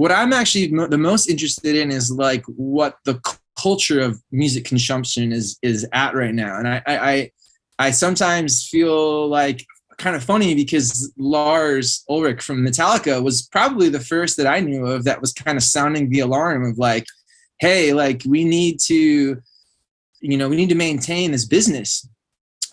what I'm actually the most interested in is like what the culture of music consumption is at right now. And I sometimes feel like kind of funny because Lars Ulrich from Metallica was probably the first that I knew of that was kind of sounding the alarm of like, hey, like we need to maintain this business.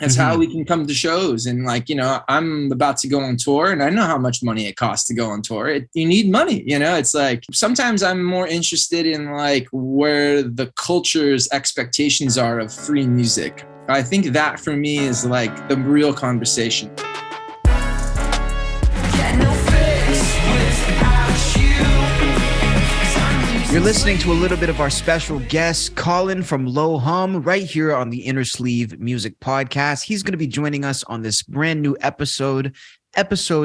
That's how we can come to shows. And like, I'm about to go on tour and I know how much money it costs to go on tour. You need money, it's like, sometimes I'm more interested in like where the culture's expectations are of free music. I think that for me is like the real conversation. You're listening to a little bit of our special guest, Colin from Low Hum, right here on the Inner Sleeve Music Podcast. He's going to be joining us on this brand new episode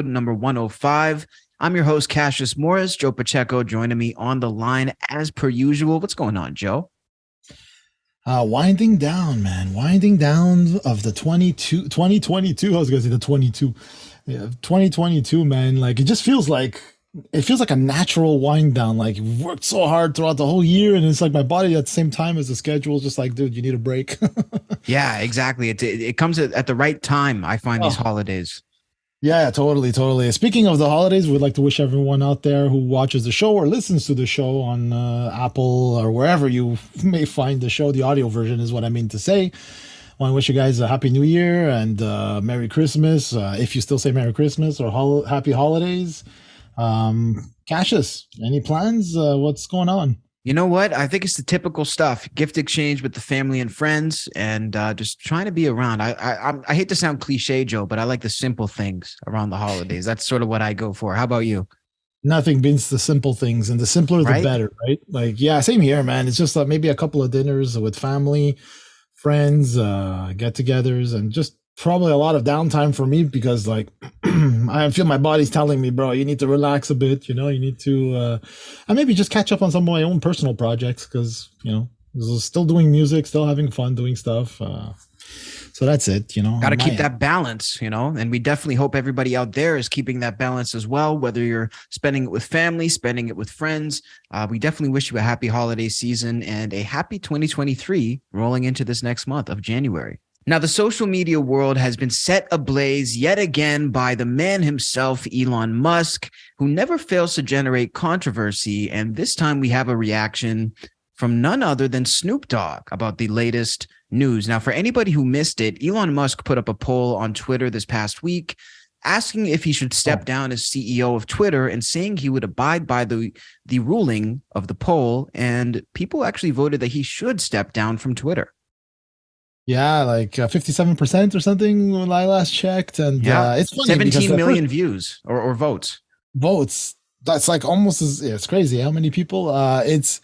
number 105. I'm your host, Cassius Morris. Joe Pacheco joining me on the line as per usual. What's going on, Joe? Winding down, man. Winding down of the 2022. I was going to say the 22. Yeah, 2022, man. Like, it feels like a natural wind down. Like, you've worked so hard throughout the whole year, and it's like my body at the same time as the schedule is just like, dude, you need a break. Yeah, exactly. It comes at the right time, I find, these holidays. Yeah, totally. Speaking of the holidays, we'd like to wish everyone out there who watches the show or listens to the show on Apple or wherever you may find the show, the audio version is what I mean to say. I want to wish you guys a happy new year and Merry Christmas, if you still say Merry Christmas, or happy holidays. Cassius, any plans? What's going on? You know what? I think it's the typical stuff. Gift exchange with the family and friends, and just trying to be around. I hate to sound cliche, Joe, but I like the simple things around the holidays. That's sort of what I go for. How about you? Nothing beats the simple things, and the simpler the better, right? Like, yeah, same here, man. It's just maybe a couple of dinners with family, friends, get-togethers, and just probably a lot of downtime for me because like I feel my body's telling me, bro, you need to relax a bit, you need to and maybe just catch up on some of my own personal projects because still doing music, still having fun doing stuff, so that's it. Got to keep that balance, and we definitely hope everybody out there is keeping that balance as well, whether you're spending it with family, spending it with friends. We definitely wish you a happy holiday season and a happy 2023 rolling into this next month of January. Now, the social media world has been set ablaze yet again by the man himself, Elon Musk, who never fails to generate controversy. And this time we have a reaction from none other than Snoop Dogg about the latest news. Now, for anybody who missed it, Elon Musk put up a poll on Twitter this past week asking if he should step down as CEO of Twitter and saying he would abide by the ruling of the poll. And people actually voted that he should step down from Twitter. Yeah, like 57% or something when I last checked. And it's funny 17 million views or votes. That's like almost it's crazy how many people. I think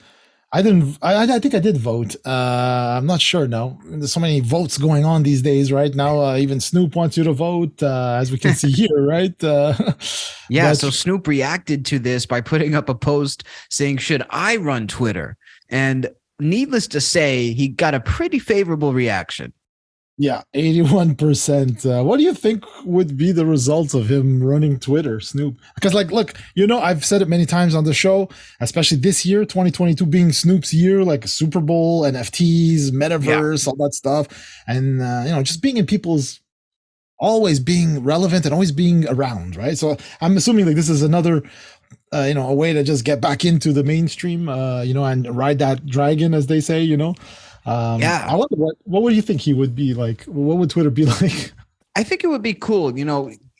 I did vote. I'm not sure now. There's so many votes going on these days right now. Even Snoop wants you to vote, as we can see here, right? So Snoop reacted to this by putting up a post saying, should I run Twitter? And needless to say, he got a pretty favorable reaction. Yeah, 81%. What do you think would be the results of him running Twitter, Snoop? Because, like, look, I've said it many times on the show, especially this year, 2022 being Snoop's year, like Super Bowl, NFTs, metaverse, all that stuff. And, just being in people's, always being relevant and always being around, right? So I'm assuming like this is another a way to just get back into the mainstream, and ride that dragon, as they say, I wonder what would you think he would be like? What would Twitter be like? I think it would be cool.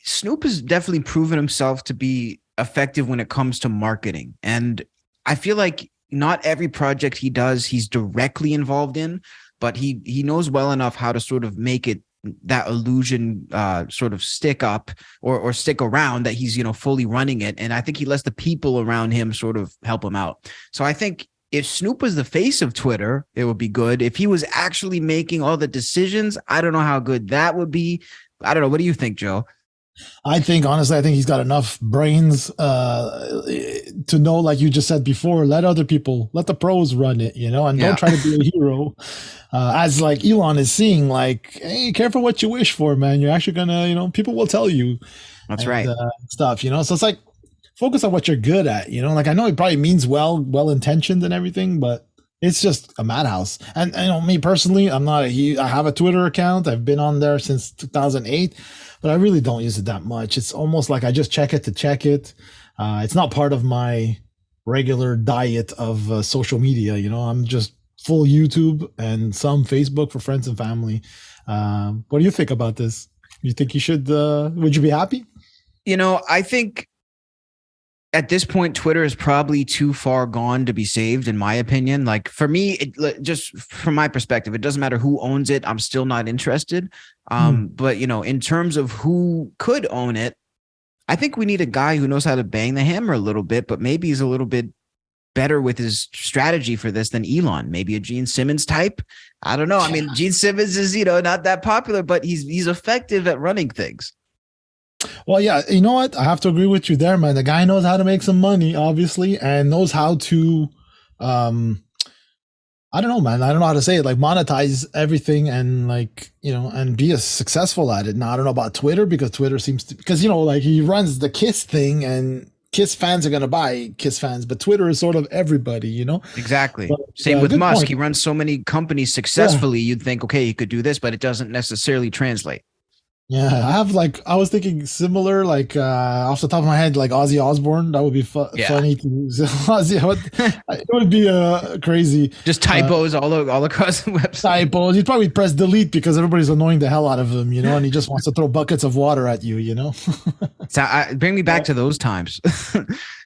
Snoop has definitely proven himself to be effective when it comes to marketing. And I feel like not every project he does, he's directly involved in, but he knows well enough how to sort of make it that illusion sort of stick up or stick around that he's, fully running it. And I think he lets the people around him sort of help him out. So I think if Snoop was the face of Twitter, it would be good. If he was actually making all the decisions, I don't know how good that would be. I don't know. What do you think, Joe? Honestly, I think he's got enough brains to know, like you just said before, let the pros run it, and don't try to be a hero. As like Elon is seeing, like, hey, careful what you wish for, man. You're actually gonna, people will tell you. That's right. Stuff, So it's like, focus on what you're good at. You know, like I know it probably means well intentioned and everything, but it's just a madhouse. And you know, me personally, I have a Twitter account. I've been on there since 2008, but I really don't use it that much. It's almost like I just check it to check it. It's not part of my regular diet of social media. You know, I'm just full YouTube and some Facebook for friends and family. What do you think about this? You think you should, would you be happy? You know, I think at this point, Twitter is probably too far gone to be saved, in my opinion. Like for me, just from my perspective, it doesn't matter who owns it. I'm still not interested. But, you know, in terms of who could own it, I think we need a guy who knows how to bang the hammer a little bit, but maybe he's a little bit better with his strategy for this than Elon. Maybe a Gene Simmons type. I don't know. I mean, Gene Simmons is, you know, not that popular, but he's effective at running things. Well, yeah, you know what? I have to agree with you there, man. The guy knows how to make some money, obviously, and knows how to, I don't know, man. I don't know how to say it, like monetize everything and like, you know, and be as successful at it. Now, I don't know about Twitter because Twitter seems to, because, you know, like he runs the Kiss thing and Kiss fans are going to buy Kiss fans, but Twitter is sort of everybody, you know? Exactly. But, same with Musk. Point. He runs so many companies successfully. Yeah. You'd think, okay, he could do this, but it doesn't necessarily translate. Yeah, I was thinking similar, like off the top of my head, like Ozzy Osbourne. That would be funny to Ozzy. It would be crazy. Just typos all across the website. Typos. He'd probably press delete because everybody's annoying the hell out of him, you know, and he just wants to throw buckets of water at you, you know. So bring me back to those times.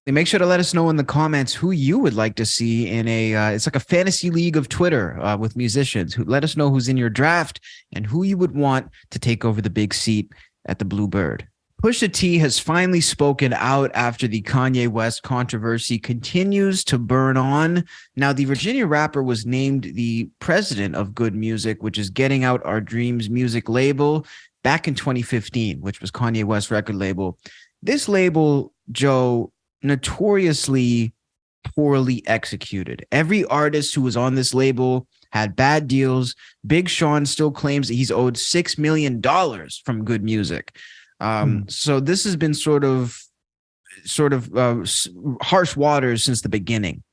Make sure to let us know in the comments who you would like to see in it's like a fantasy league of Twitter with musicians. Let us know who's in your draft and who you would want to take over the big seat at the Bluebird. Pusha T has finally spoken out after the Kanye West controversy continues to burn on. Now, the Virginia rapper was named the president of Good Music, which is Getting Out Our Dreams music label, back in 2015, which was Kanye West's record label. This label, Joe, notoriously poorly executed. Every artist who was on this label had bad deals. Big Sean still claims that he's owed $6 million from Good Music. So this has been sort of harsh waters since the beginning.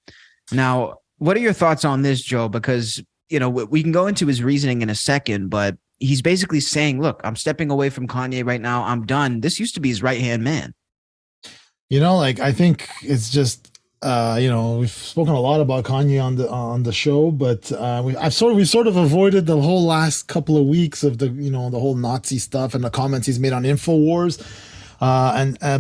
Now, what are your thoughts on this, Joe? Because, you know, we can go into his reasoning in a second, but he's basically saying, look, I'm stepping away from Kanye right now. I'm done. This used to be his right-hand man. You know, like, I think it's just, you know, we've spoken a lot about Kanye on the show, but we sort of avoided the whole last couple of weeks of the, you know, the whole Nazi stuff and the comments he's made on InfoWars.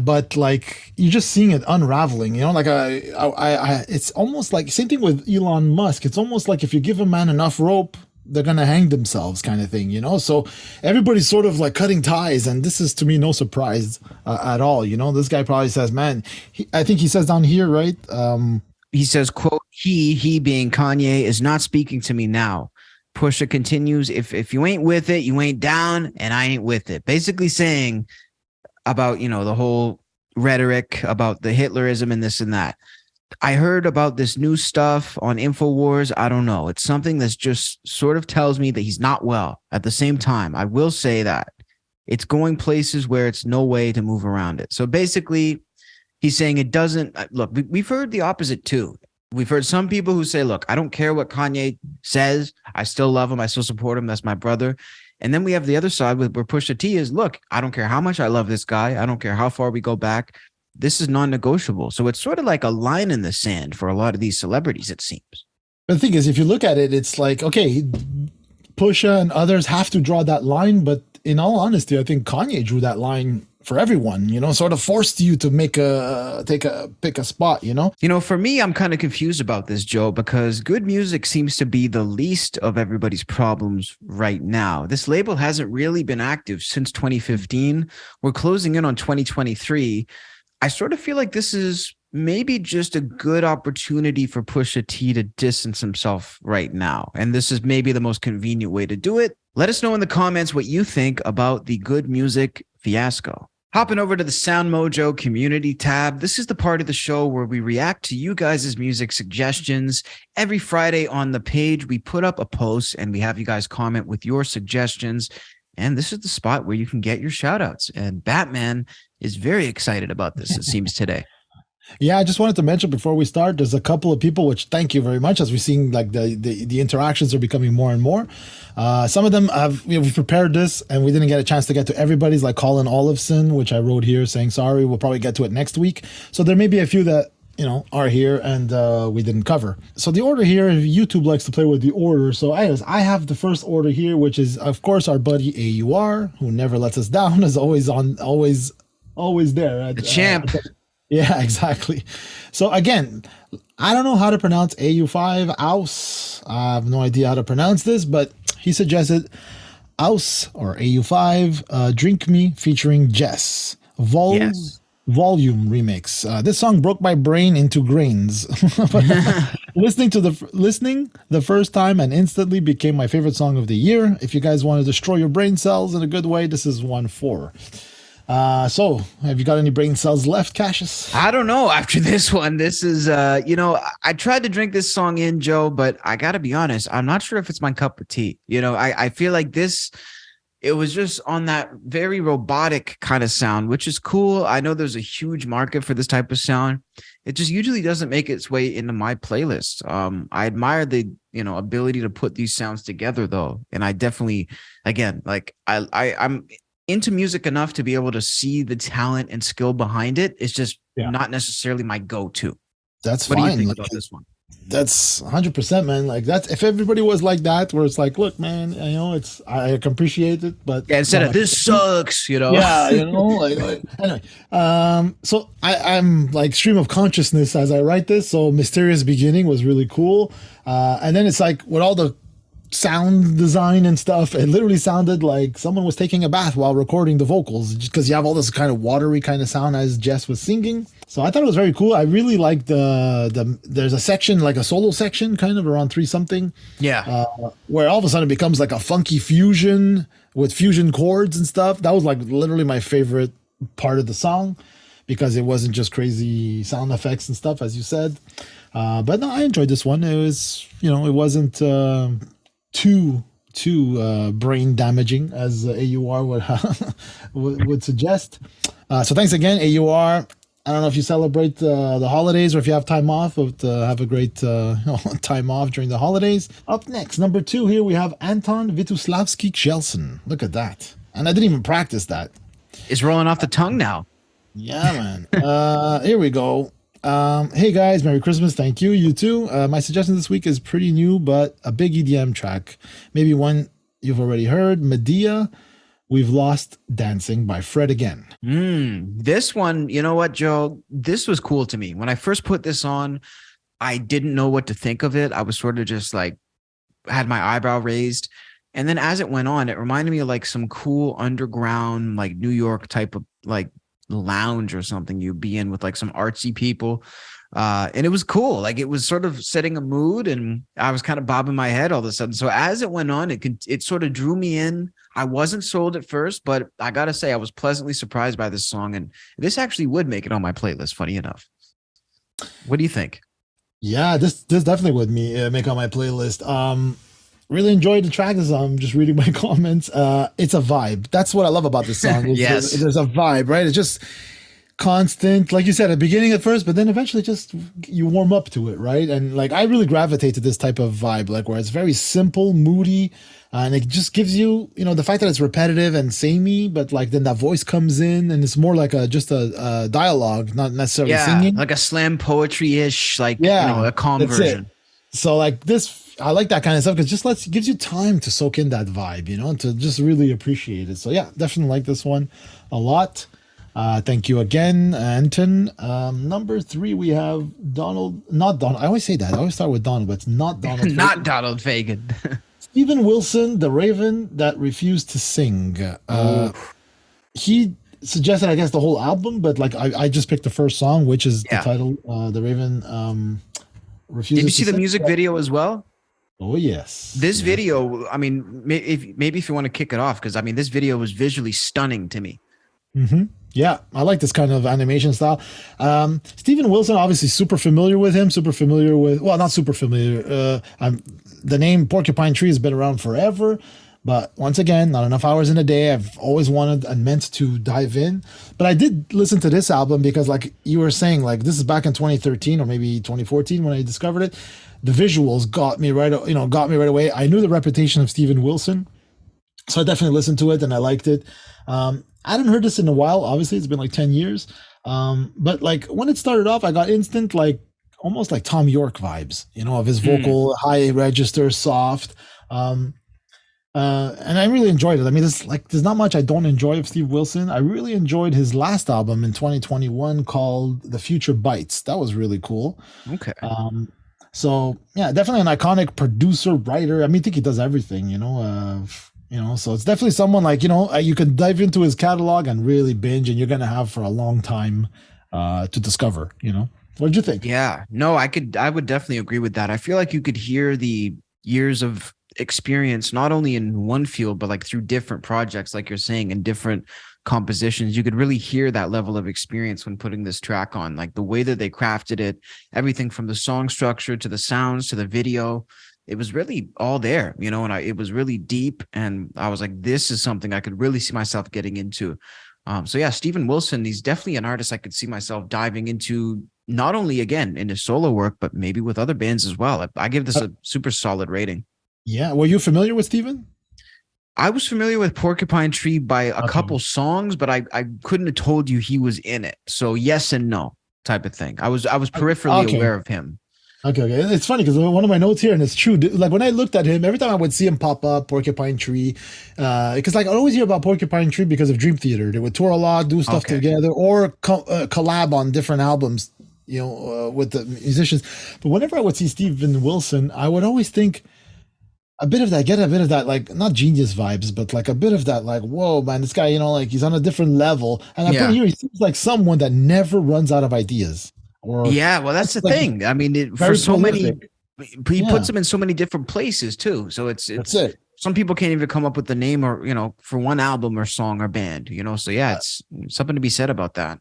But like, you're just seeing it unraveling, you know, like it's almost like same thing with Elon Musk. It's almost like if you give a man enough rope, they're going to hang themselves kind of thing, you know? So everybody's sort of like cutting ties. And this is, to me, no surprise at all. You know, this guy probably says, man, I think he says down here, right? He says, quote, he being Kanye is not speaking to me now. Pusha continues, if you ain't with it, you ain't down and I ain't with it. Basically saying about, you know, the whole rhetoric about the Hitlerism and this and that. I heard about this new stuff on InfoWars. I don't know. It's something that's just sort of tells me that he's not well. At the same time, I will say that it's going places where it's no way to move around it. So basically, he's saying it doesn't look. We've heard the opposite too. We've heard some people who say, look, I don't care what Kanye says. I still love him. I still support him. That's my brother. And then we have the other side where Pusha T is, look, I don't care how much I love this guy. I don't care how far we go back. This is non-negotiable. So it's sort of like a line in the sand for a lot of these celebrities, it seems. But the thing is, if you look at it, it's like, okay, Pusha and others have to draw that line. But in all honesty, I think Kanye drew that line for everyone, you know, sort of forced you to pick a spot, you know? You know, for me, I'm kind of confused about this, Joe, because Good Music seems to be the least of everybody's problems right now. This label hasn't really been active since 2015. We're closing in on 2023. I sort of feel like this is maybe just a good opportunity for Pusha T to distance himself right now. And this is maybe the most convenient way to do it. Let us know in the comments what you think about the Good Music fiasco. Hopping over to the SoundMojo community tab. This is the part of the show where we react to you guys' music suggestions. Every Friday on the page, we put up a post and we have you guys comment with your suggestions. And this is the spot where you can get your shout outs. And Batman is very excited about this, it seems, today. Yeah, I just wanted to mention before we start, there's a couple of people, which thank you very much, as we're seeing like the interactions are becoming more and more. Some of them have, we prepared this and we didn't get a chance to get to everybody's, like Colin Olafson, which I wrote here saying sorry, we'll probably get to it next week. So there may be a few that are here and we didn't cover. So the order here, YouTube likes to play with the order. So anyways, I have the first order here, which is of course our buddy AUR, who never lets us down, is always on, always there. The champ. Yeah, exactly. So again, I don't know how to pronounce AU5, Aus. I have no idea how to pronounce this, but he suggested Aus or AU5, Drink Me featuring Jess. Yes. Volume remix. This song broke my brain into grains. listening the first time and instantly became my favorite song of the year. If you guys want to destroy your brain cells in a good way, this is one for. So have you got any brain cells left, Cassius? I don't know. After this one, this is, I tried to drink this song in, Joe, but I got to be honest, I'm not sure if it's my cup of tea. I feel like it was just on that very robotic kind of sound, which is cool. I know there's a huge market for this type of sound. It just usually doesn't make its way into my playlist. I admire the, ability to put these sounds together though. And I definitely, again, like I'm into music enough to be able to see the talent and skill behind it. It's just not necessarily my go-to. That's what fine. What do you think about this one? That's 100%, man. Like that's, if everybody was like that, where it's like, look, man, I can appreciate it, but instead of this sucks, Yeah, anyway. So I'm like stream of consciousness as I write this. So Mysterious Beginning was really cool. And then it's like with all the sound design and stuff, it literally sounded like someone was taking a bath while recording the vocals, just because you have all this kind of watery kind of sound as Jess was singing. So I thought it was very cool. I really like there's a section, like a solo section kind of around 3 something. Yeah. Where all of a sudden it becomes like a funky fusion with fusion chords and stuff. That was like literally my favorite part of the song, because it wasn't just crazy sound effects and stuff, as you said. But no, I enjoyed this one. It was, it wasn't too brain damaging as AUR would suggest. So thanks again, AUR. I don't know if you celebrate the holidays or if you have time off, but have a great time off during the holidays. Up next, number 2 here, we have Anton Vituslavski Kjelsen. Look at that. And I didn't even practice that. It's rolling off the tongue now. Yeah, man. Here we go. Hey guys, Merry Christmas. Thank you. You too. My suggestion this week is pretty new, but a big EDM track. Maybe one you've already heard. Medea, We've Lost Dancing by Fred again. This one, you know what, Joe? This was cool to me. When I first put this on, I didn't know what to think of it. I was sort of just like, had my eyebrow raised. And then as it went on, it reminded me of like some cool underground, like New York type of like lounge or something you'd be in with like some artsy people. And it was cool. Like it was sort of setting a mood, and I was kind of bobbing my head all of a sudden. So as it went on, it sort of drew me in. I wasn't sold at first, but I got to say I was pleasantly surprised by this song. And this actually would make it on my playlist, funny enough. What do you think? Yeah, this definitely would make on my playlist. Really enjoyed the track. I'm just reading my comments. It's a vibe. That's what I love about this song. Yes. There's a vibe, right? It's just constant, like you said, at the beginning at first, but then eventually just you warm up to it, right? And like I really gravitate to this type of vibe, like where it's very simple, moody, and it just gives you, the fact that it's repetitive and samey, but like then that voice comes in and it's more like just a dialogue, not necessarily singing. Like a slam poetry-ish, like a calm version. So like this, I like that kind of stuff because just gives you time to soak in that vibe, to just really appreciate it. So yeah, definitely like this one a lot. Thank you again, Anton. Number 3, we have not Donald. I always say that. I always start with Donald, but it's not Donald. Not Donald Fagen. Stephen Wilson, The Raven That Refused to Sing. He suggested, I guess, the whole album, but like I just picked the first song, which is the title, The Raven Refuses. Did you see to the Sing. music video as well? Oh, yes. This video, I mean, maybe if you want to kick it off, because I mean, this video was visually stunning to me. Mm-hmm. Yeah, I like this kind of animation style. Stephen Wilson, obviously super familiar with him, not super familiar. The name Porcupine Tree has been around forever, But once again, not enough hours in a day. I've always wanted and meant to dive in. But I did listen to this album because, like you were saying, like this is back in 2013 or maybe 2014 when I discovered it. The visuals got me right, got me right away. I knew the reputation of Steven Wilson, so I definitely listened to it and I liked it. I hadn't heard this in a while. Obviously, it's been like 10 years. But like when it started off, I got instant like almost like Tom York vibes, of his vocal, high register, soft. And I really enjoyed it. I mean, there's not much I don't enjoy of Steve Wilson. I really enjoyed his last album in 2021 called The Future Bites. That was really cool. Okay. So yeah, definitely an iconic producer, writer. I mean, I think he does everything, so it's definitely someone like, you can dive into his catalog and really binge, and you're going to have for a long time to discover, What did you think? Yeah, no, I would definitely agree with that. I feel like you could hear the years of experience, not only in one field, but like through different projects, like you're saying, and different compositions. You could really hear that level of experience when putting this track on, like the way that they crafted it, everything from the song structure to the sounds to the video. It was really all there, and it was really deep. And I was like, this is something I could really see myself getting into. So yeah, Steven Wilson, he's definitely an artist I could see myself diving into, not only again in his solo work, but maybe with other bands as well. I give this a super solid rating. Yeah. Were you familiar with Steven? I was familiar with Porcupine Tree by a couple songs, but I couldn't have told you he was in it. So yes and no type of thing. I was peripherally aware of him. Okay. It's funny because one of my notes here, and it's true. Like when I looked at him, every time I would see him pop up, Porcupine Tree, because like I always hear about Porcupine Tree because of Dream Theater. They would tour a lot, do stuff together, or collab on different albums, with the musicians. But whenever I would see Steven Wilson, I would always think get a bit of that, like not genius vibes, but like a bit of that, like, whoa, man, this guy, like he's on a different level. And I'm pretty here, he seems like someone that never runs out of ideas. Well, that's the thing. I mean, for so prolific. He puts them in so many different places too. So it's some people can't even come up with the name or, for one album or song or band, so it's something to be said about that.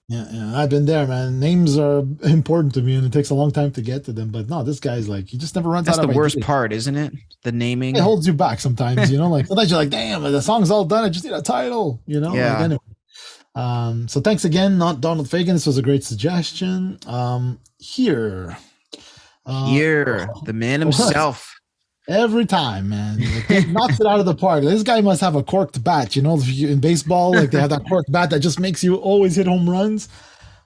Yeah, I've been there, man. Names are important to me, and it takes a long time to get to them. But no, this guy's like, he just never runs out of ideas. That's the worst part, isn't it? The naming. It holds you back sometimes, like sometimes you're like, damn, the song's all done. I just need a title, Yeah. Like, anyway. So thanks again, not Donald Fagan. This was a great suggestion. Here, the man himself. Every time, man, he knocks it out of the park. This guy must have a corked bat, in baseball, like they have that corked bat that just makes you always hit home runs.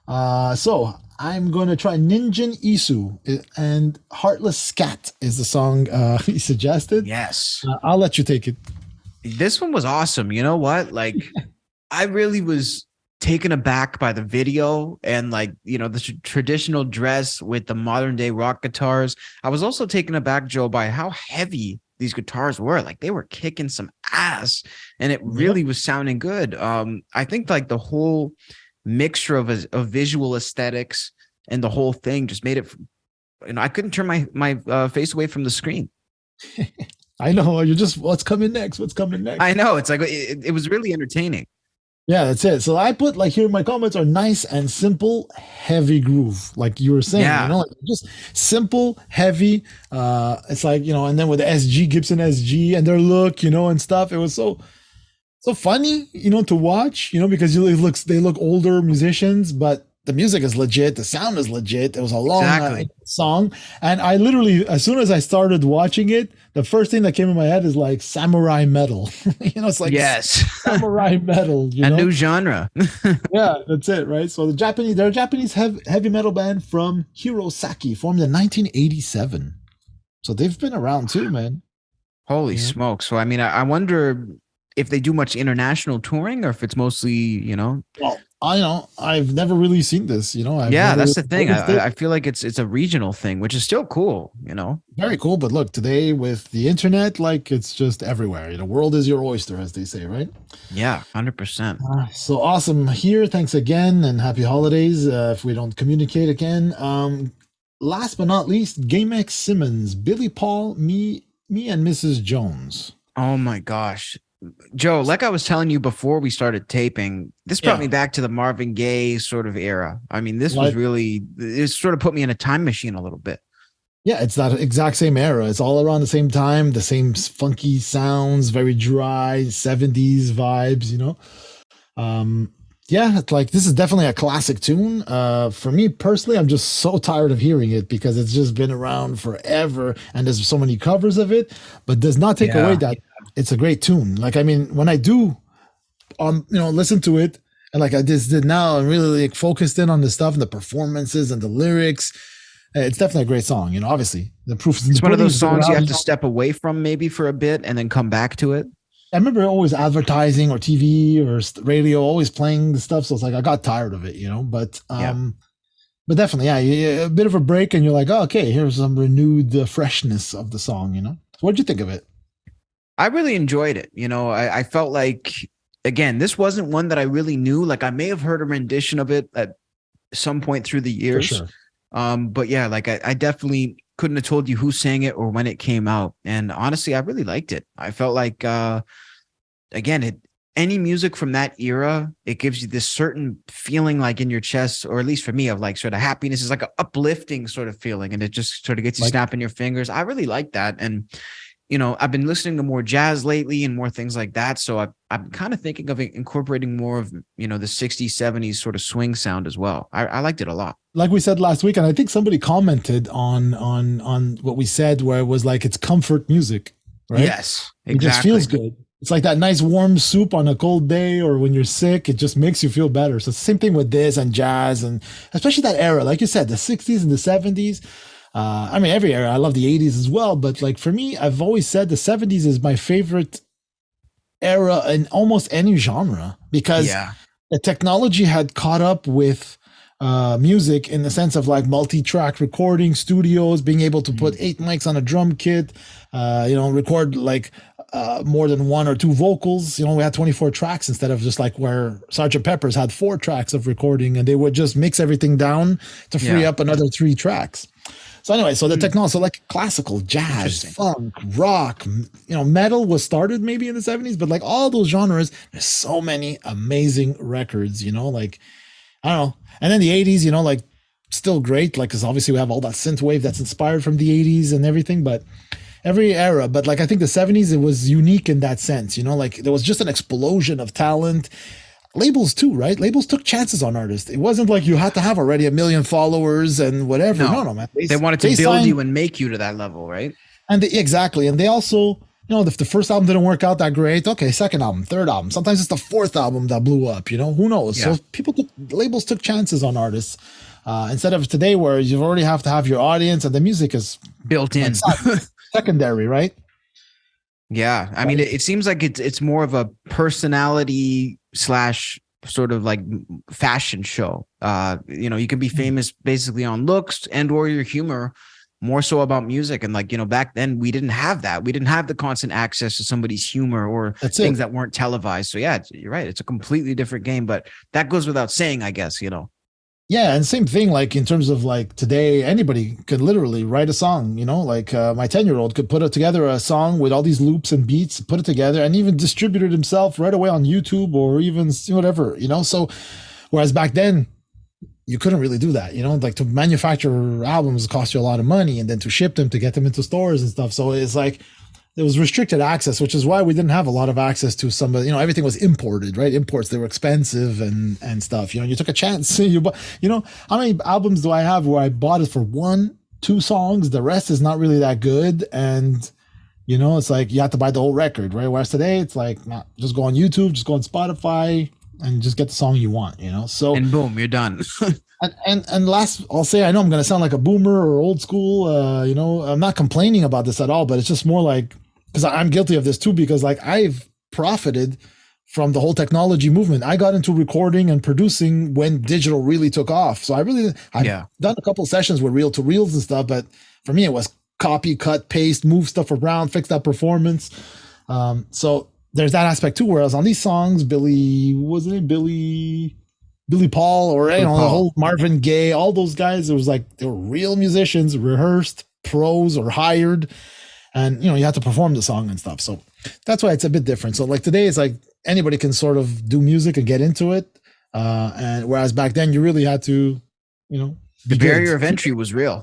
So I'm going to try Ninjin Isu, and Heartless Scat is the song he suggested. Yes. I'll let you take it. This one was awesome. You know what? Like, I really was taken aback by the video and like, the traditional dress with the modern day rock guitars. I was also taken aback, Joe, by how heavy these guitars were. Like they were kicking some ass and it really was sounding good. I think like the whole mixture of visual aesthetics and the whole thing just made it, I couldn't turn my face away from the screen. I know. You're just, what's coming next? I know. It's like, it was really entertaining. Yeah, that's it. So I put like here, my comments are nice and simple, heavy groove, like you were saying, like just simple, heavy. It's like, and then with the Gibson SG and their look, and stuff. It was so funny, to watch, because they look older musicians, but the music is legit. The sound is legit. It was a long song. And I literally, as soon as I started watching it, the first thing that came in my head is like samurai metal. It's like samurai metal. A new genre. Yeah, that's it, right? So they're a Japanese heavy metal band from Hirosaki, formed in 1987. So they've been around too, man. Holy smokes. So, I mean, I wonder if they do much international touring or if it's mostly, Well, I've never really seen this, that's the thing. I feel like it's a regional thing, which is still cool, Very cool. But look, today with the internet, like it's just everywhere. The world is your oyster, as they say, right? Yeah, 100%. So awesome here. Thanks again and happy holidays. If we don't communicate again. Last but not least, GameX Simmons, Billy Paul, me and Mrs. Jones. Oh my gosh. Joe, like I was telling you before we started taping, this brought me back to the Marvin Gaye sort of era. I mean, this was really, it sort of put me in a time machine a little bit. Yeah, it's that exact same era. It's all around the same time, the same funky sounds, very dry 70s vibes, you know. Um, yeah, it's like this is definitely a classic tune. For me personally, I'm just so tired of hearing it because it's just been around forever and there's so many covers of it, but does not take away Yeah. that it's a great tune. Like, I mean, when I do listen to it, and like I just did now, I'm really like focused in on the stuff and the performances and the lyrics. It's definitely a great song. You know, obviously the proof is in It's the one of pudding. those It's been songs you around. have to step away from maybe for a bit and then come back to it. I remember always advertising or TV or radio, always playing the stuff. So it's like I got tired of it, you know. Yeah. But definitely, a bit of a break, and you're like, oh, okay, here's some renewed freshness of the song, you know. So what'd you think of it? I really enjoyed it. You know, I felt like, again, this wasn't one that I really knew. Like I may have heard a rendition of it at some point through the For years. sure. But yeah, like I definitely couldn't have told you who sang it or when it came out. And honestly, I really liked it. I felt like, again, any music from that era, it gives you this certain feeling like in your chest, or at least for me, of like sort of happiness. Is like an uplifting sort of feeling. And it just sort of gets you Like, snapping your fingers. I really like that. And, you know, I've been listening to more jazz lately and more things like that. So I'm kind of thinking of incorporating more of, you know, the 60s, 70s sort of swing sound as well. I liked it a lot. like we said last week, and I think somebody commented on what we said, where it was like it's comfort music, right? Yes, It just exactly. feels good. It's like that nice warm soup on a cold day, or when you're sick, it just makes you feel better. So same thing with this and jazz, and especially that era, like you said, the 60s and the 70s. I mean, every era. I love the 80s as well, but like for me, I've always said the 70s is my favorite era in almost any genre because Yeah. the technology had caught up with music in the sense of like multi-track recording studios, being able to put 8 mics on a drum kit, record like more than 1 or 2 vocals. You know, we had 24 tracks instead of just like where Sgt. Pepper's had 4 tracks of recording, and they would just mix everything down to free up another 3 tracks. So anyway, so the technology, so like classical, jazz, funk, rock, metal was started maybe in the 70s, but like all those genres, there's so many amazing records, like, I don't know. And then the 80s, like still great, like, because obviously we have all that synth wave that's inspired from the 80s and everything, but every era. But like, I think the 70s, it was unique in that sense, like there was just an explosion of talent. Labels too, right? Labels took chances on artists. It wasn't like you had to have already 1 million followers and whatever. No, man. They wanted to build you and make you to that level, right? And exactly. And they also, if the first album didn't work out that great, okay, second album, third album. Sometimes it's the fourth album that blew up, who knows? Yeah. So labels took chances on artists instead of today where you already have to have your audience and the music is built in. Secondary, right? Yeah. I mean, it seems like it's more of a personality / sort of like fashion show. You can be famous basically on looks and or your humor, more so about music. And like, back then we didn't have that. We didn't have the constant access to somebody's humor or things that weren't televised. So yeah, you're right. It's a completely different game, but that goes without saying, I guess, Yeah, and same thing, like in terms of like today, anybody could literally write a song, like my 10-year-old could put together a song with all these loops and beats, put it together and even distribute it himself right away on YouTube or even whatever, So whereas back then you couldn't really do that, like to manufacture albums cost you a lot of money and then to ship them, to get them into stores and stuff. So it's like, there was restricted access, which is why we didn't have a lot of access to some of, everything was imported, right? Imports, they were expensive and stuff. You took a chance. How many albums do I have where I bought it for 1, 2 songs? The rest is not really that good. And, it's like you have to buy the whole record, right? Whereas today it's like, nah, just go on YouTube, just go on Spotify and just get the song you want, So, and boom, you're done. And last, I'll say, I know I'm going to sound like a boomer or old school, I'm not complaining about this at all, but it's just more like, because I'm guilty of this too, because like I've profited from the whole technology movement. I got into recording and producing when digital really took off. So I've done a couple of sessions with reel to reels and stuff, but for me it was copy, cut, paste, move stuff around, fix that performance. So there's that aspect too. Whereas on these songs, Billy Paul or the whole Marvin Gaye, all those guys, it was like they were real musicians, rehearsed, pros or hired. And, you have to perform the song and stuff. So that's why it's a bit different. So like today it's like anybody can sort of do music and get into it. And whereas back then you really had to, The barrier of entry was real.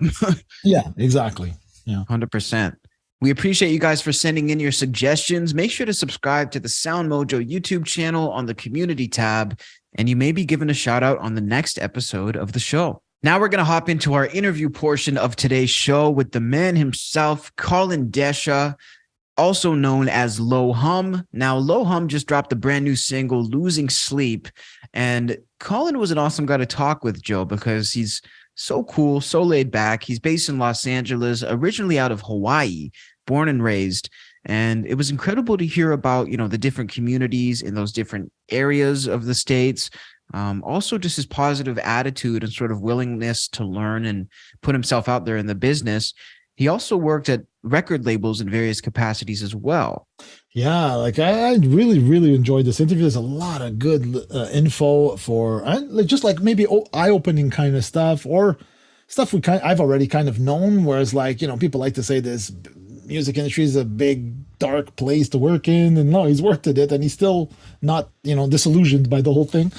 Yeah, exactly. Yeah. 100%. We appreciate you guys for sending in your suggestions. Make sure to subscribe to the SoundMojo YouTube channel on the community tab, and you may be given a shout out on the next episode of the show. Now we're going to hop into our interview portion of today's show with the man himself, Colin Desha, also known as Low Hum. Now, Low Hum just dropped a brand new single, Losing Sleep. And Colin was an awesome guy to talk with, Joe, because he's so cool, so laid back. He's based in Los Angeles, originally out of Hawaii, born and raised. And it was incredible to hear about, the different communities in those different areas of the States. Also just his positive attitude and sort of willingness to learn and put himself out there in the business. He also worked at record labels in various capacities as well. Yeah, like I really, really enjoyed this interview. There's a lot of good info for just like maybe eye-opening kind of stuff, or stuff I've already kind of known. Whereas like, people like to say this music industry is a big dark place to work in, and no, he's worked at it and he's still not, disillusioned by the whole thing.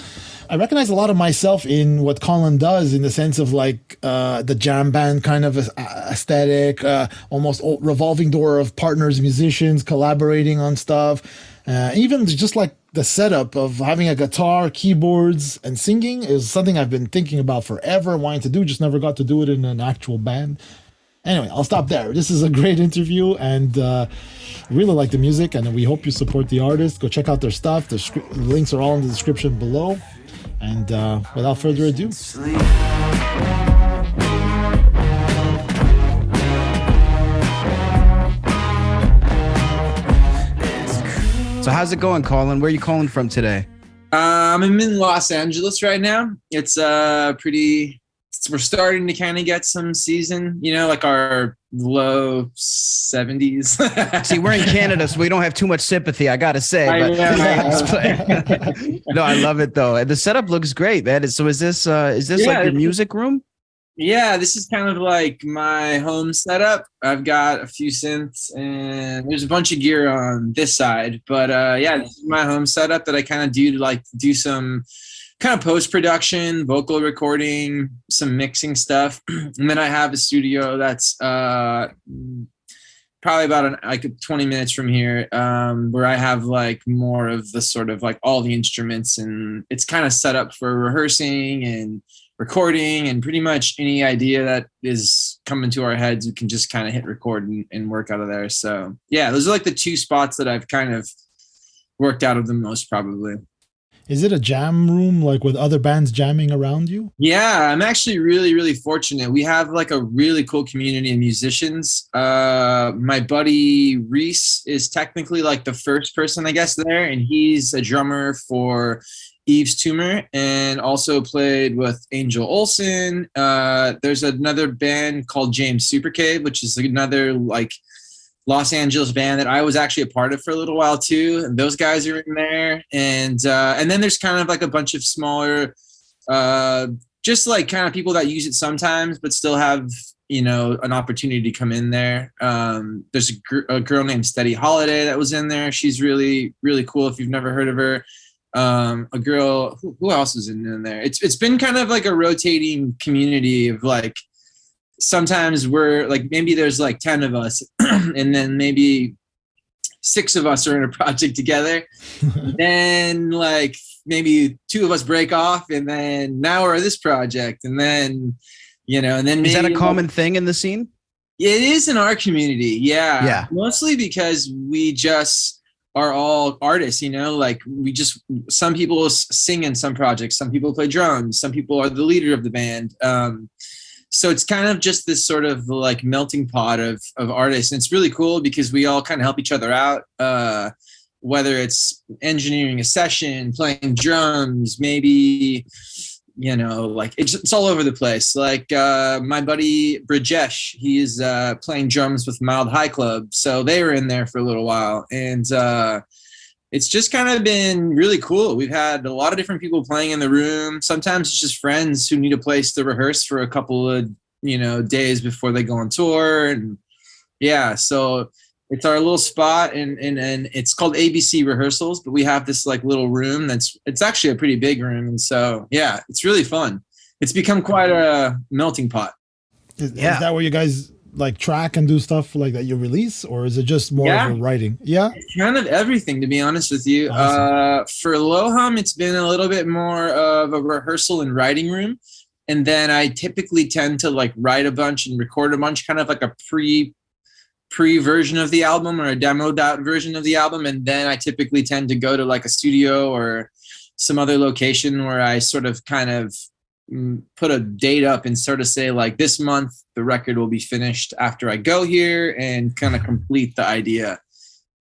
I recognize a lot of myself in what Colin does, in the sense of like the jam band kind of aesthetic, almost revolving door of partners, musicians collaborating on stuff. Even just like the setup of having a guitar, keyboards, and singing is something I've been thinking about forever, wanting to do, just never got to do it in an actual band. Anyway, I'll stop there. This is a great interview, and really like the music, and we hope you support the artist. Go check out their stuff. The links are all in the description below. And without further ado. So how's it going, Colin? Where are you calling from today? I'm in Los Angeles right now. It's we're starting to kind of get some season, like our low 70s. See, we're in Canada, so we don't have too much sympathy, I gotta say. No, I love it though. The setup looks great, man. So is this like your music room? Yeah, this is kind of like my home setup. I've got a few synths and there's a bunch of gear on this side, but this is my home setup that I kind of do some kind of post-production, vocal recording, some mixing stuff. And then I have a studio that's probably about 20 minutes from here, where I have like more of the sort of like all the instruments, and it's kind of set up for rehearsing and recording, and pretty much any idea that is coming to our heads, we can just kind of hit record and work out of there. So yeah, those are like the two spots that I've kind of worked out of the most, probably. Is it a jam room, like with other bands jamming around you? Yeah, I'm actually really, really fortunate. We have like a really cool community of musicians. My buddy Reese is technically like the first person, I guess, there, and he's a drummer for Eve's Tumor and also played with Angel Olsen. There's another band called James Supercade, which is another like Los Angeles band that I was actually a part of for a little while too, and those guys are in there. And then there's kind of like a bunch of smaller, just like kind of people that use it sometimes, but still have an opportunity to come in there. There's a girl named Steady Holiday that was in there. She's really, really cool if you've never heard of her. A girl, who else is in there? It's been kind of like a rotating community of like, sometimes we're like, maybe there's like 10 of us and then maybe 6 of us are in a project together. Then like maybe 2 of us break off, and then now we're this project, and then and then maybe, is that a common thing in the scene? It is in our community. Yeah. Mostly because we just are all artists, like some people sing in some projects, some people play drums, some people are the leader of the band. So it's kind of just this sort of like melting pot of artists. And it's really cool because we all kind of help each other out, whether it's engineering a session, playing drums, maybe, like it's all over the place. Like my buddy Brajesh, he's playing drums with Mild High Club. So they were in there for a little while. And it's just kind of been really cool. We've had a lot of different people playing in the room. Sometimes it's just friends who need a place to rehearse for a couple of, days before they go on tour. And yeah, so it's our little spot, and it's called ABC Rehearsals, but we have this like little room it's actually a pretty big room. And so, yeah, it's really fun. it's become quite a melting pot. Is that where you guys like track and do stuff like that you release, or is it just more of a writing? Yeah, it's kind of everything, to be honest with you. Awesome. For Lohum, it's been a little bit more of a rehearsal and writing room, and then I typically tend to like write a bunch and record a bunch, kind of like a pre version of the album or a demoed out version of the album, and then I typically tend to go to like a studio or some other location where I sort of kind of put a date up and sort of say like, this month the record will be finished after I go here, and kind of complete the idea.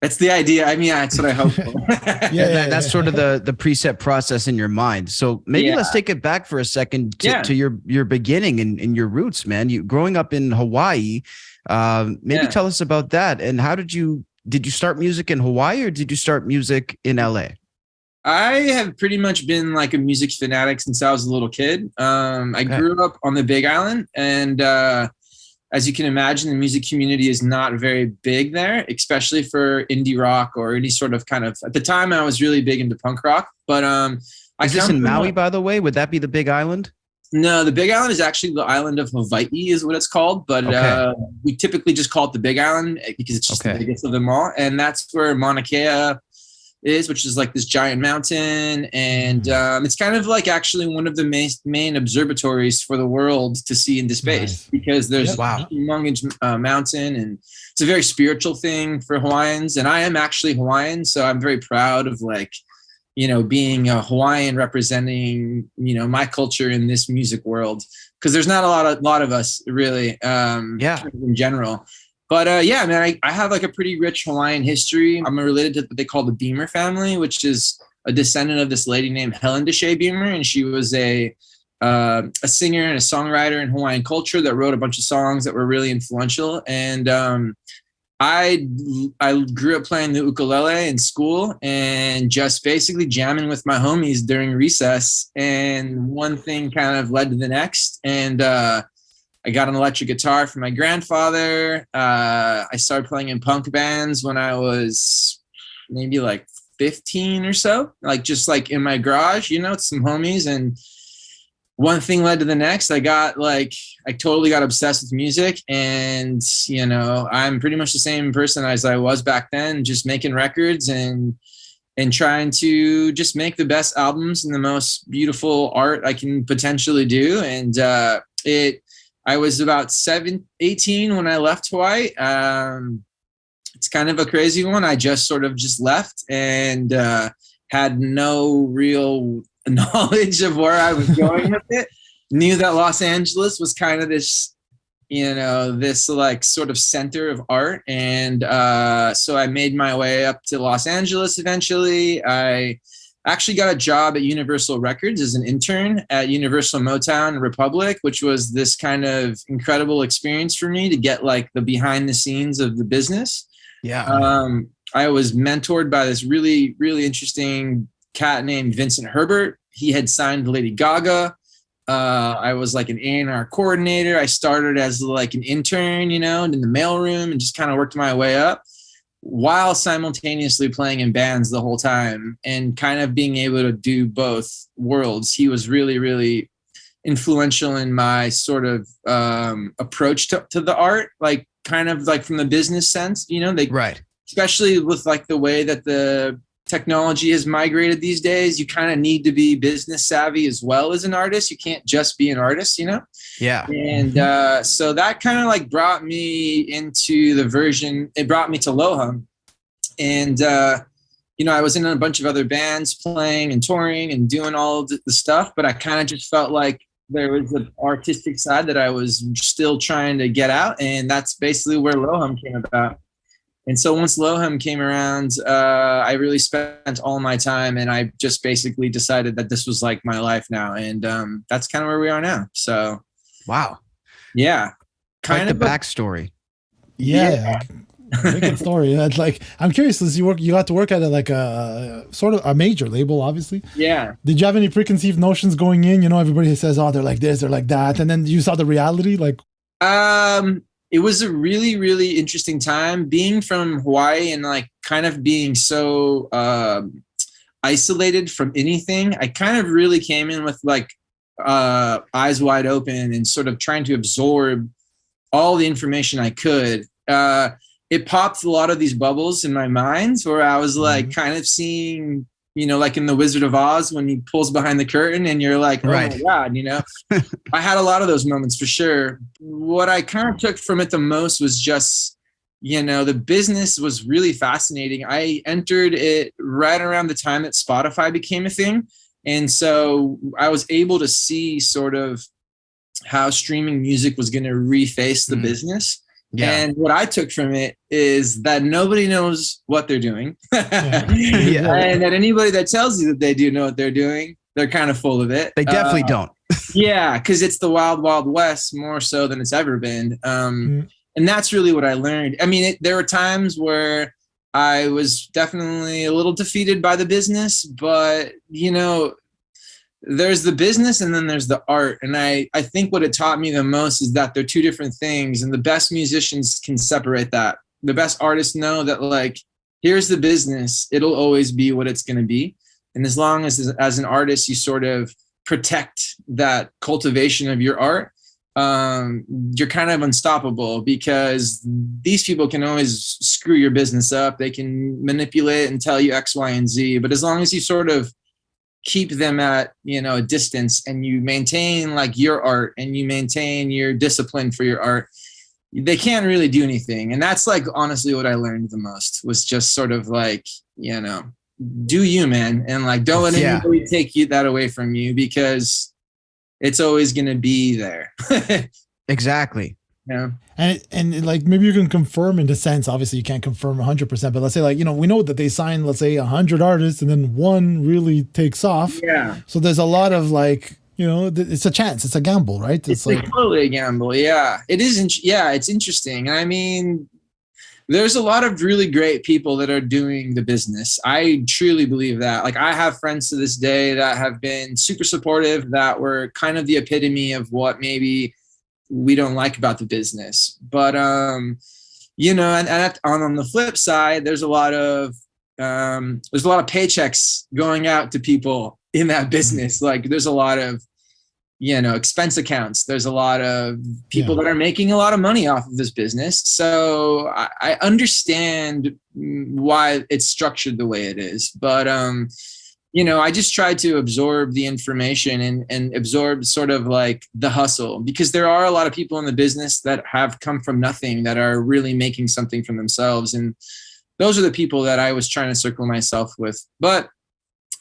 That's the idea. I mean, that's what I hope for. That's sort of the preset process in your mind. So maybe let's take it back for a second to your beginning and your roots, man. You growing up in Hawaii, maybe tell us about that. And how did you start music in Hawaii, or did you start music in LA? I have pretty much been like a music fanatic since I was a little kid. I grew up on the Big Island, and as you can imagine, the music community is not very big there, especially for indie rock or any sort of kind of, at the time I was really big into punk rock, but is this in Maui, by the way? Would that be the Big Island? No, the Big Island is actually the island of Hawaii is what it's called, but we typically just call it the Big Island because it's just the biggest of them all. And that's where Mauna Kea is, which is like this giant mountain, and it's kind of like actually one of the main observatories for the world to see into space, because there's a humongous mountain, and it's a very spiritual thing for Hawaiians. And I am actually Hawaiian, so I'm very proud of like, you know, being a Hawaiian representing, you know, my culture in this music world, because there's not a lot of us really in general. But man, I have like a pretty rich Hawaiian history. I'm related to what they call the Beamer family, which is a descendant of this lady named Helen Deshay Beamer, and she was a singer and a songwriter in Hawaiian culture that wrote a bunch of songs that were really influential. And I grew up playing the ukulele in school and just basically jamming with my homies during recess. And one thing kind of led to the next, and I got an electric guitar from my grandfather. I started playing in punk bands when I was maybe like 15 or so, like just like in my garage, you know, with some homies. And one thing led to the next. I totally got obsessed with music, and, you know, I'm pretty much the same person as I was back then, just making records and trying to just make the best albums and the most beautiful art I can potentially do. And I was about 18 when I left Hawaii. It's kind of a crazy one. I just sort of just left and had no real knowledge of where I was going with it. Knew that Los Angeles was kind of this, you know, this like sort of center of art. And so I made my way up to Los Angeles eventually. I actually got a job at Universal Records as an intern at Universal Motown Republic, which was this kind of incredible experience for me to get like the behind the scenes of the business. I was mentored by this really, really interesting cat named Vincent Herbert. He had signed Lady Gaga. I was like an A&R coordinator. I started as like an intern, you know, in the mailroom, and just kind of worked my way up, while simultaneously playing in bands the whole time and kind of being able to do both worlds. He was really, really influential in my sort of approach to the art, like kind of like from the business sense, you know, especially with like the way that the technology has migrated these days, you kind of need to be business savvy as well as an artist. You can't just be an artist, you know? Yeah. And so that kind of like brought me into it brought me to Lohum. And, you know, I was in a bunch of other bands playing and touring and doing all of the stuff, but I kind of just felt like there was an artistic side that I was still trying to get out. And that's basically where Lohum came about. And so once Lohum came around, I really spent all my time, and I just basically decided that this was like my life now. And that's kind of where we are now. So, wow. Yeah. Kind of the backstory. Yeah. Wicked story. That's like, I'm curious, as you got to work at like a sort of a major label, obviously. Yeah. Did you have any preconceived notions going in? You know, everybody says, oh, they're like this, they're like that. And then you saw the reality, like, it was a really, really interesting time being from Hawaii and like kind of being so isolated from anything. I kind of really came in with like eyes wide open and sort of trying to absorb all the information I could. It popped a lot of these bubbles in my mind where I was like kind of seeing, like in the Wizard of Oz when he pulls behind the curtain and you're like, oh my God, I had a lot of those moments for sure. What I kind of took from it the most was just, the business was really fascinating. I entered it right around the time that Spotify became a thing. And so I was able to see sort of how streaming music was going to reface the business. Yeah. And what I took from it is that nobody knows what they're doing. And that anybody that tells you that they do know what they're doing, they're kind of full of it. They definitely don't. Yeah, because it's the wild, wild west more so than it's ever been. And that's really what I learned. I mean, there were times where I was definitely a little defeated by the business, but, there's the business and then there's the art. And I think what it taught me the most is that they're two different things. And the best musicians can separate that. The best artists know that, like, here's the business. It'll always be what it's going to be. And as long as an artist, you sort of protect that cultivation of your art, you're kind of unstoppable, because these people can always screw your business up. They can manipulate and tell you X, Y, and Z. But as long as you sort of keep them at, a distance, and you maintain like your art and you maintain your discipline for your art, they can't really do anything. And that's like honestly what I learned the most, was just sort of like, do you, man, and like don't let anybody take that away from you, because it's always going to be there. Exactly. Yeah. And like, maybe you can confirm in the sense, obviously you can't confirm 100%, but let's say like, we know that they sign, let's say 100 artists and then one really takes off. Yeah. So there's a lot of like, it's a chance, it's a gamble, right? It's like totally a gamble. Yeah, it isn't. Yeah. It's interesting. I mean, there's a lot of really great people that are doing the business. I truly believe that. Like, I have friends to this day that have been super supportive, that were kind of the epitome of what maybe we don't like about the business. But and on the flip side, there's a lot of paychecks going out to people in that business. Like, there's a lot of expense accounts. There's a lot of people that are making a lot of money off of this business. So I understand why it's structured the way it is. But I just try to absorb the information and absorb sort of like the hustle, because there are a lot of people in the business that have come from nothing, that are really making something from themselves. And those are the people that I was trying to circle myself with. But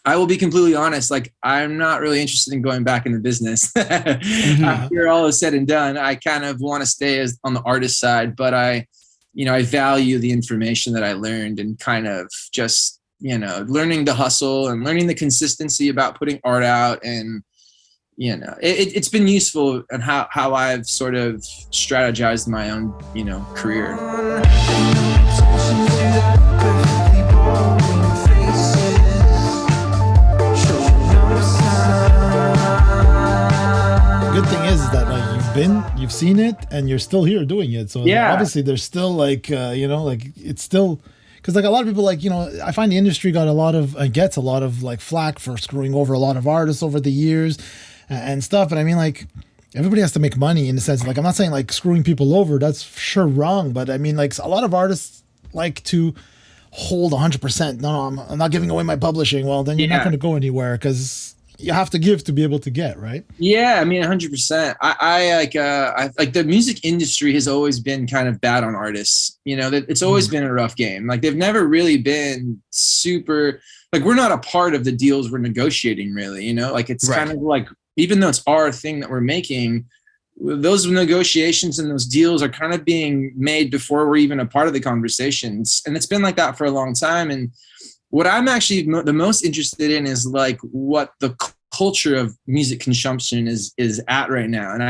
I will be completely honest, like, I'm not really interested in going back in the business. After all is said and done, I kind of want to stay on the artist side, but I value the information that I learned, and kind of just, learning the hustle and learning the consistency about putting art out. And, it's been useful in how I've sort of strategized my own, career. Good thing is that like you've seen it and you're still here doing it. So obviously there's still like, it's still, because like a lot of people, like, I find the industry gets a lot of like flack for screwing over a lot of artists over the years and stuff. But I mean, like, everybody has to make money, in the sense, like, I'm not saying like screwing people over, that's for sure wrong. But I mean, like, a lot of artists like to hold 100%. No, I'm not giving away my publishing. Well, then you're not going to go anywhere, because you have to give to be able to get, right? Yeah, I mean, 100%. I like the music industry has always been kind of bad on artists. It's always been a rough game. Like, they've never really been super, like, we're not a part of the deals we're negotiating, really. Like, it's kind of like, even though it's our thing that we're making, those negotiations and those deals are kind of being made before we're even a part of the conversations. And it's been like that for a long time. And what I'm actually the most interested in is like what the culture of music consumption is at right now. And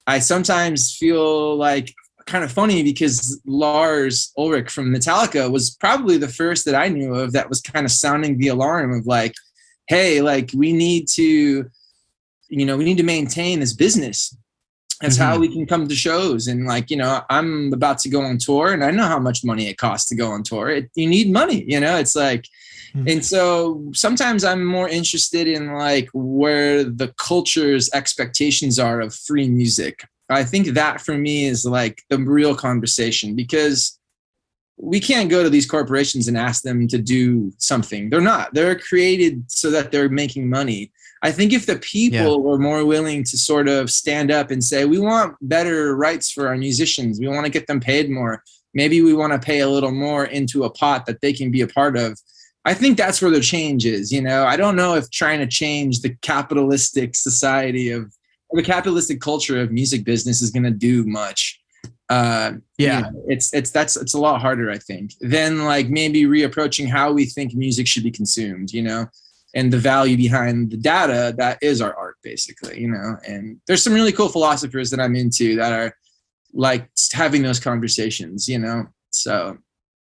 I sometimes feel like kind of funny, because Lars Ulrich from Metallica was probably the first that I knew of that was kind of sounding the alarm of like, hey, like, we need to maintain this business. That's how we can come to shows. And like, I'm about to go on tour, and I know how much money it costs to go on tour. You need money, it's like, And so sometimes I'm more interested in like where the culture's expectations are of free music. I think that for me is like the real conversation, because we can't go to these corporations and ask them to do something. They're created so that they're making money. I think if the people were more willing to sort of stand up and say, we want better rights for our musicians, we want to get them paid more, maybe we want to pay a little more into a pot that they can be a part of. I think that's where the change is. You know, I don't know if trying to change the capitalistic society or the capitalistic culture of music business is going to do much. You know, it's a lot harder, I think, than like maybe reapproaching how we think music should be consumed, you know, and the value behind the data that is our art, basically, you know. And there's some really cool philosophers that I'm into that are like having those conversations, you know. So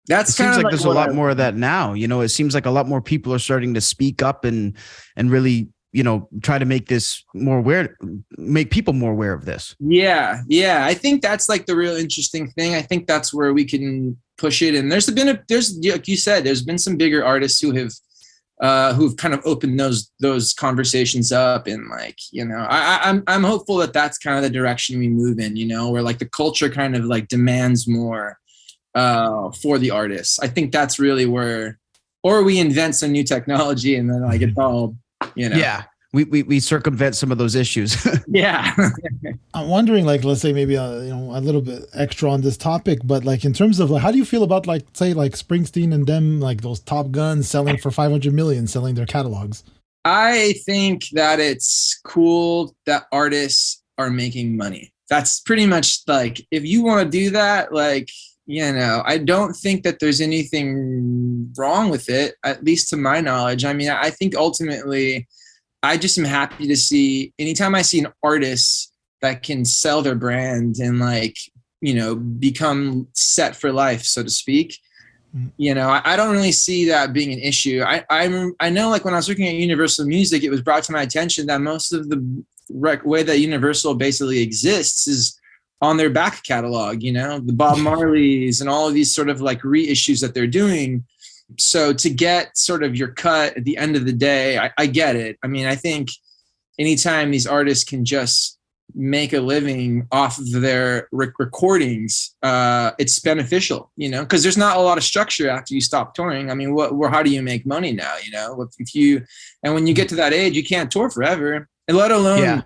that's kind of like there's a lot more of that now. You know, it seems like a lot more people are starting to speak up and really, you know, try to make this more aware, make people more aware of this. Yeah. I think that's like the real interesting thing. I think that's where we can push it. And there's like you said, there's been some bigger artists who've kind of opened those conversations up, and like, you know, I'm hopeful that that's kind of the direction we move in, you know, where like the culture kind of like demands more for the artists. I think that's really where, or we invent some new technology and then like it's all, you know. Yeah, we circumvent some of those issues. Yeah. I'm wondering, like, let's say maybe you know, a little bit extra on this topic, but like in terms of like, how do you feel about like, say, like Springsteen and them, like those Top Guns selling for 500 million, selling their catalogs? I think that it's cool that artists are making money. That's pretty much like, if you want to do that, like, you know, I don't think that there's anything wrong with it, at least to my knowledge. I mean, I think ultimately I just am happy to see anytime I see an artist that can sell their brand and like, you know, become set for life, so to speak. You know, I don't really see that being an issue. I know, like when I was looking at Universal Music, it was brought to my attention that most of the way that Universal basically exists is on their back catalog, you know, the Bob Marleys and all of these sort of like reissues that they're doing. So to get sort of your cut at the end of the day, I get it. I mean, I think anytime these artists can just make a living off of their recordings, it's beneficial, you know, because there's not a lot of structure after you stop touring. I mean, how do you make money now? You know, and when you get to that age, you can't tour forever, and let alone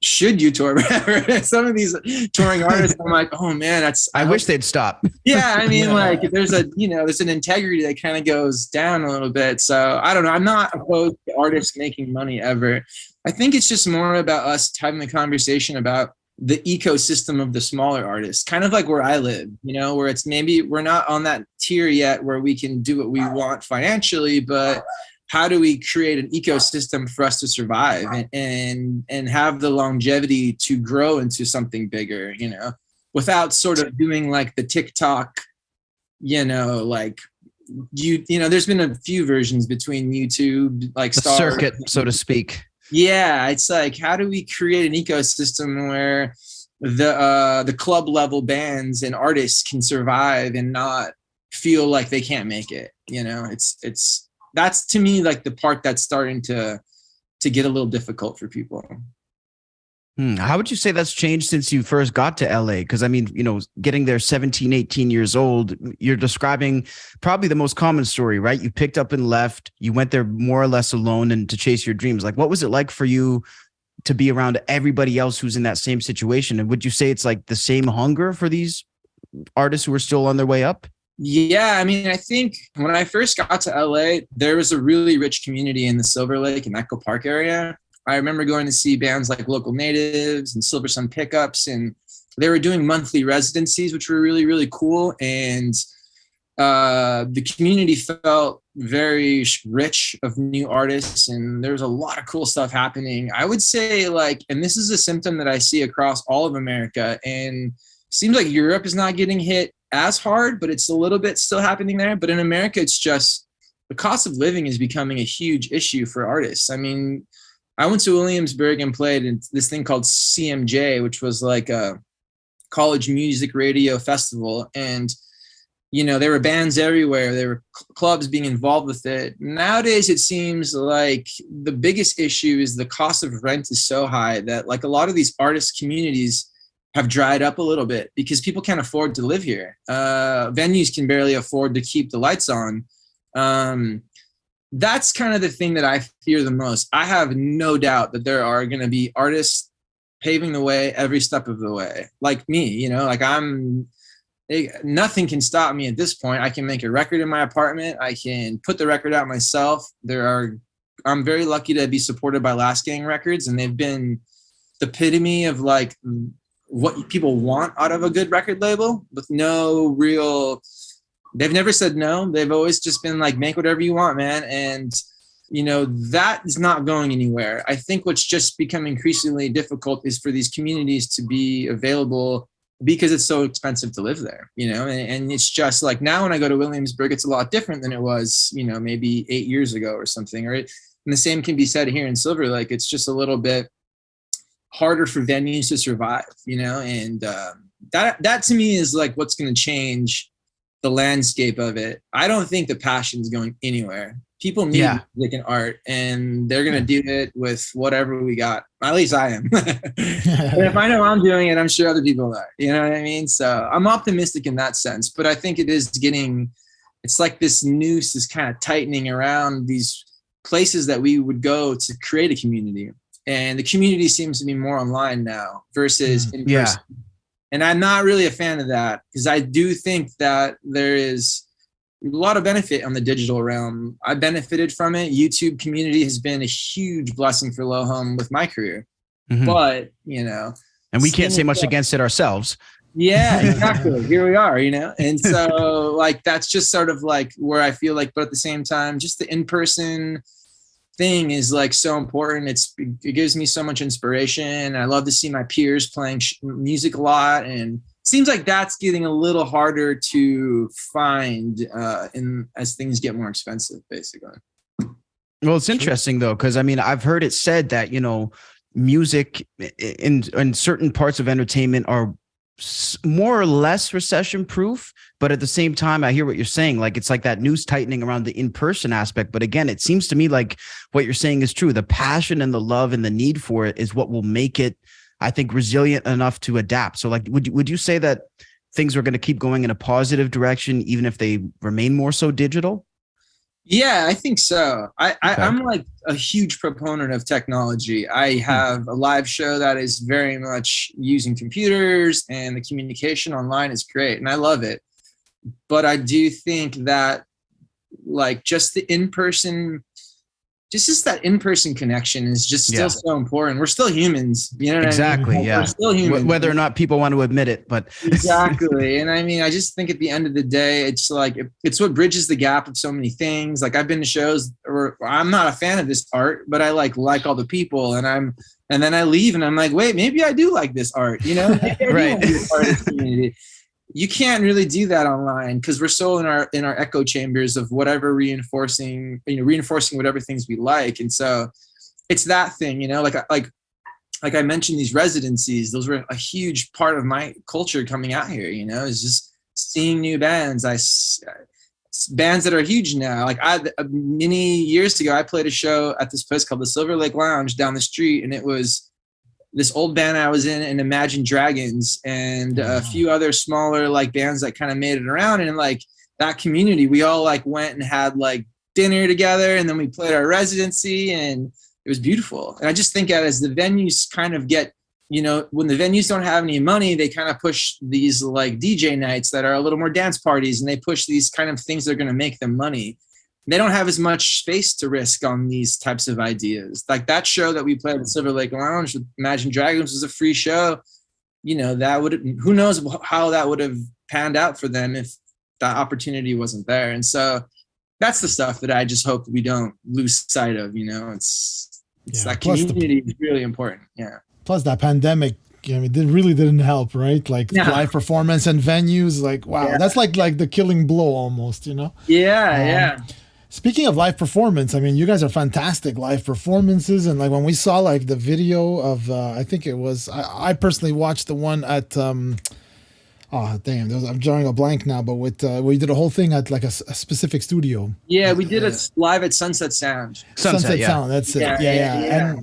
should you tour forever. Some of these touring artists, I'm like, oh man, I wish they'd stop. Yeah, I mean, like there's an integrity that kind of goes down a little bit. So I don't know. I'm not opposed to artists making money ever. I think it's just more about us having the conversation about the ecosystem of the smaller artists, kind of like where I live, you know, where it's maybe we're not on that tier yet where we can do what we want financially, but how do we create an ecosystem for us to survive and have the longevity to grow into something bigger, you know, without sort of doing like the TikTok, you know, like you know, there's been a few versions between YouTube, like the circuit, so to speak. Yeah, it's like, how do we create an ecosystem where the club level bands and artists can survive and not feel like they can't make it? You know, that's to me like the part that's starting to get a little difficult for people. How would you say that's changed since you first got to LA? Because I mean, you know, getting there 17, 18 years old, you're describing probably the most common story, right? You picked up and left, you went there more or less alone and to chase your dreams. Like, what was it like for you to be around everybody else who's in that same situation? And would you say it's like the same hunger for these artists who are still on their way up? Yeah, I mean, I think when I first got to LA, there was a really rich community in the Silver Lake and Echo Park area. I remember going to see bands like Local Natives and Silver Sun Pickups, and they were doing monthly residencies, which were really, really cool. And the community felt very rich of new artists, and there was a lot of cool stuff happening. I would say like, and this is a symptom that I see across all of America, and seems like Europe is not getting hit as hard, but it's a little bit still happening there. But in America, it's just the cost of living is becoming a huge issue for artists. I mean, I went to Williamsburg and played in this thing called CMJ, which was like a college music radio festival. And there were bands everywhere. There were clubs being involved with it. Nowadays, it seems like the biggest issue is the cost of rent is so high that like a lot of these artist communities have dried up a little bit because people can't afford to live here. Venues can barely afford to keep the lights on. That's kind of the thing that I fear the most. I have no doubt that there are going to be artists paving the way every step of the way, like me, like nothing can stop me at this point. I can make a record in my apartment. I can put the record out myself. I'm very lucky to be supported by Last Gang Records, and they've been the epitome of like what people want out of a good record label with no real, they've never said no. They've always just been like, make whatever you want, man. And that is not going anywhere. I think what's just become increasingly difficult is for these communities to be available because it's so expensive to live there, and it's just like now when I go to Williamsburg, it's a lot different than it was, maybe 8 years ago or something, right? And the same can be said here in Silver Lake. It's just a little bit harder for venues to survive, and that to me is like what's going to change the landscape of it. I don't think the passion is going anywhere. People need music and art, and they're going to do it with whatever we got. At least I am. And if I know I'm doing it, I'm sure other people are. You know what I mean? So I'm optimistic in that sense. But I think it is it's like this noose is kind of tightening around these places that we would go to create a community. And the community seems to be more online now versus in person. And I'm not really a fan of that because I do think that there is a lot of benefit on the digital realm. I benefited from it. YouTube community has been a huge blessing for Low Home with my career. But, and we can't say much against it ourselves. Yeah, exactly. Here we are, and so like, that's just sort of like where I feel like, but at the same time, just the in-person thing is like so important. It gives me so much inspiration. I love to see my peers playing music a lot, and seems like that's getting a little harder to find as things get more expensive, basically. Well, it's interesting though, because I mean, I've heard it said that music in certain parts of entertainment are more or less recession proof, but at the same time, I hear what you're saying. Like it's like that noose tightening around the in-person aspect. But again, it seems to me like what you're saying is true. The passion and the love and the need for it is what will make it, I think, resilient enough to adapt. So like, would you say that things are going to keep going in a positive direction, even if they remain more so digital? Yeah, I think so. I'm like a huge proponent of technology. I have a live show that is very much using computers, and the communication online is great, and I love it. But I do think that like just the in-person, just that in-person connection is just still so important. We're still humans, exactly. I mean? Yeah. We're still humans. Whether or not people want to admit it, but exactly. And I mean, I just think at the end of the day, it's like, it's what bridges the gap of so many things. Like I've been to shows where I'm not a fan of this art, but I like all the people, and then I leave and I'm like, wait, maybe I do like this art, Maybe I do like this artist community. You can't really do that online because we're so in our echo chambers of whatever reinforcing whatever things we like. And so it's that thing, like I mentioned, these residencies, those were a huge part of my culture coming out here, is just seeing new bands. Bands that are huge now. Like many years ago, I played a show at this place called the Silver Lake Lounge down the street, and it was this old band I was in, and Imagine Dragons, and a few other smaller like bands that kind of made it around. And like that community, we all like went and had like dinner together, and then we played our residency, and it was beautiful. And I just think that as the venues kind of get, when the venues don't have any money, they kind of push these like DJ nights that are a little more dance parties, and they push these kind of things that are going to make them money. They don't have as much space to risk on these types of ideas. Like that show that we played at Silver Lake Lounge with Imagine Dragons was a free show. Who knows how that would have panned out for them if that opportunity wasn't there. And so that's the stuff that I just hope we don't lose sight of. It's that community is really important. Yeah. Plus that pandemic, it really didn't help, right? Like live performance and venues, like, wow, that's like the killing blow almost, Yeah. Speaking of live performance, I mean, you guys are fantastic live performances. And like when we saw like the video of, I think it was, I personally watched the one at Oh damn, I'm drawing a blank now. But with we did a whole thing at like a specific studio. Yeah, we did it live at Sunset Sound. Sunset Yeah. Sound. That's it. Yeah, Yeah, yeah, yeah. yeah.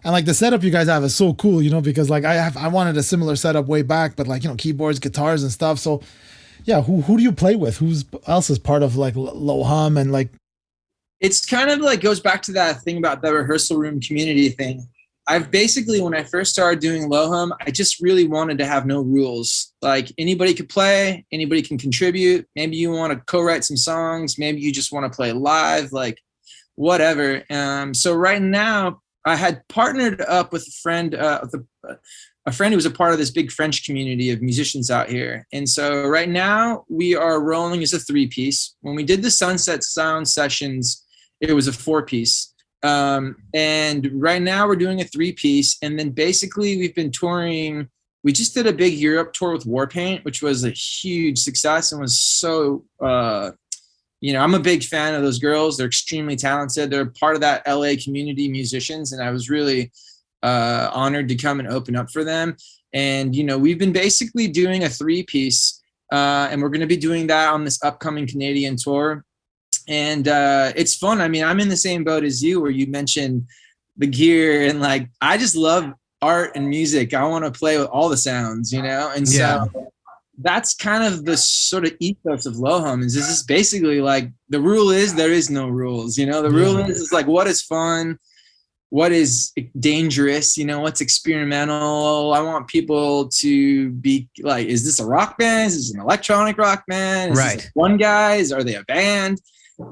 And like the setup you guys have is so cool, you know, because like I wanted a similar setup way back, but like, you know, keyboards, guitars, and stuff. So yeah, who do you play with? Who's else is part of like Low Hum and like? It's kind of like goes back to that thing about the rehearsal room community thing. I've basically, when I first started doing Low Hum, I just really wanted to have no rules. Like anybody could play, anybody can contribute. Maybe you want to co-write some songs. Maybe you just want to play live, like whatever. So right now, I had partnered up with a friend who was a part of this big French community of musicians out here. And so right now we are rolling as a 3-piece. When we did the Sunset Sound sessions, it was a 4-piece. And right now we're doing a 3-piece. And then basically we've been touring. We just did a big Europe tour with Warpaint, which was a huge success and was so, I'm a big fan of those girls. They're extremely talented. They're part of that LA community musicians. And I was really honored to come and open up for them. And, we've been basically doing a 3-piece and we're going to be doing that on this upcoming Canadian tour. And it's fun. I mean, I'm in the same boat as you, where you mentioned the gear and like, I just love art and music. I want to play with all the sounds, And so that's kind of the sort of ethos of Low Hum is this is basically like the rule is there is no rules, the rule is like what is fun, what is dangerous, what's experimental. I want people to be like, is this a rock band? Is this an electronic rock band? Is this one guys? Are they a band?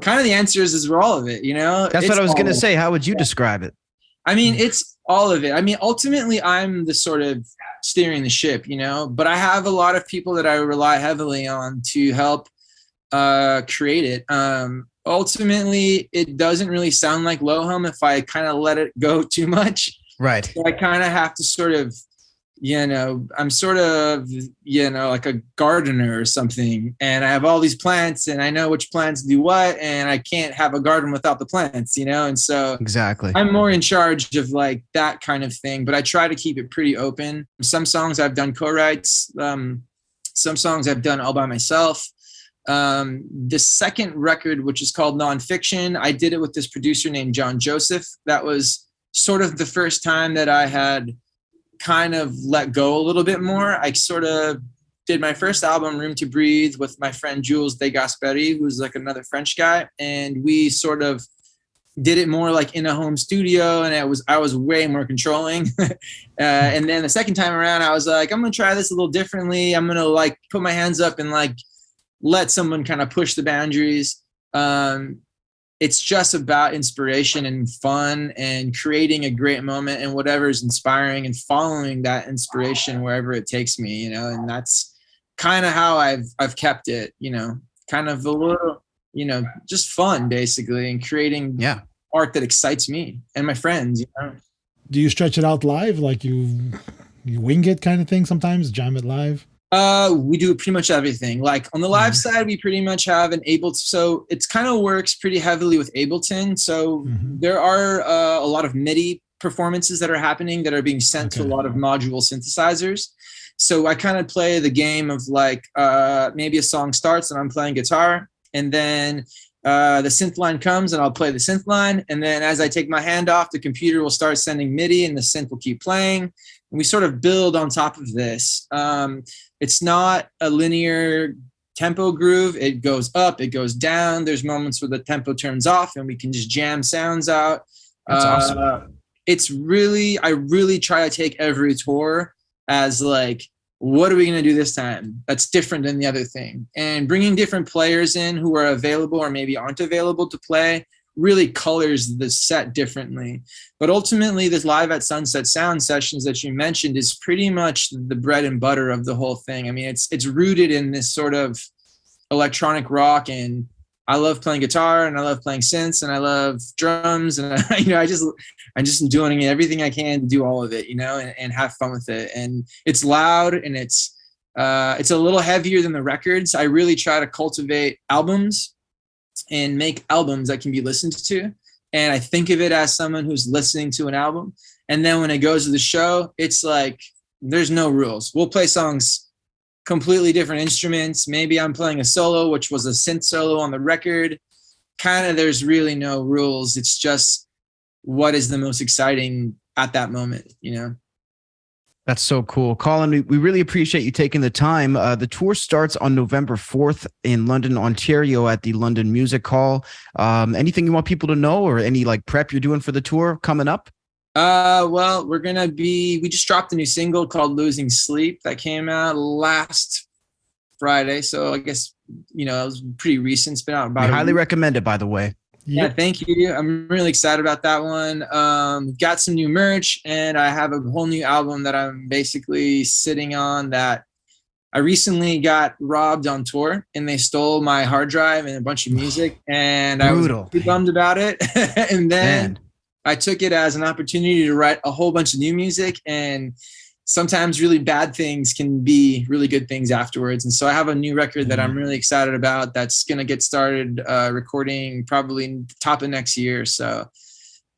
Kind of the answer is we're all of it, That's what I was going to say. How would you describe it? I mean, it's all of it. I mean, ultimately, I'm the sort of steering the ship, but I have a lot of people that I rely heavily on to help create it. Ultimately, it doesn't really sound like Low Hum if I kind of let it go too much. Right. So I kind of have to sort of, I'm sort of, like a gardener or something. And I have all these plants and I know which plants do what. And I can't have a garden without the plants, And so exactly, I'm more in charge of like that kind of thing. But I try to keep it pretty open. Some songs I've done co-writes. Some songs I've done all by myself. The second record, which is called Nonfiction, I did it with this producer named John Joseph. That was sort of the first time that I had kind of let go a little bit more. I sort of did my first album, Room to Breathe, with my friend Jules De Gasperi, who's like another French guy. And we sort of did it more like in a home studio. And I was way more controlling. And then the second time around, I was like, I'm going to try this a little differently. I'm going to like put my hands up and like let someone kind of push the boundaries. It's just about inspiration and fun and creating a great moment and whatever is inspiring and following that inspiration wherever it takes me, and that's kind of how I've kept it, kind of a little, just fun basically, and creating art that excites me and my friends, Do you stretch it out live? Like you wing it kind of thing sometimes, jam it live? We do pretty much everything. Like on the live side, we pretty much have an Ableton. So it's kind of works pretty heavily with Ableton. So there are a lot of MIDI performances that are happening that are being sent to a lot of module synthesizers. So I kind of play the game of like maybe a song starts and I'm playing guitar, and then the synth line comes and I'll play the synth line. And then as I take my hand off, the computer will start sending MIDI and the synth will keep playing. And we sort of build on top of this. It's not a linear tempo groove. It goes up, it goes down. There's moments where the tempo turns off and we can just jam sounds out. That's awesome. I really try to take every tour as like, what are we going to do this time that's different than the other thing? And bringing different players in who are available or maybe aren't available to play really colors the set differently. But ultimately, this live at Sunset Sound sessions that you mentioned is pretty much the bread and butter of the whole thing. I mean, it's rooted in this sort of electronic rock, and I love playing guitar and I love playing synths and I love drums, and I'm just doing everything I can to do all of it, and have fun with it. And it's loud and it's a little heavier than the records. I really try to cultivate albums and make albums that can be listened to. And I think of it as someone who's listening to an album. And then when it goes to the show, it's like, there's no rules. We'll play songs completely different instruments. Maybe I'm playing a solo, which was a synth solo on the record. Kind of, there's really no rules. It's just what is the most exciting at that moment, you know? That's so cool. Colin, we really appreciate you taking the time. The tour starts on November 4th in London, Ontario at the London Music Hall. Anything you want people to know or any like prep you're doing for the tour coming up? Well, we just dropped a new single called Losing Sleep that came out last Friday. So I guess, you know, it was pretty recent. It's been out about highly recommend it, by the way. Yeah, thank you. I'm really excited about that one. Got some new merch, and I have a whole new album that I'm basically sitting on that I recently got robbed on tour, and they stole my hard drive and a bunch of music, and I was pretty bummed about it. And then I took it as an opportunity to write a whole bunch of new music, and sometimes really bad things can be really good things afterwards. And so I have a new record that I'm really excited about that's going to get started recording probably top of next year. So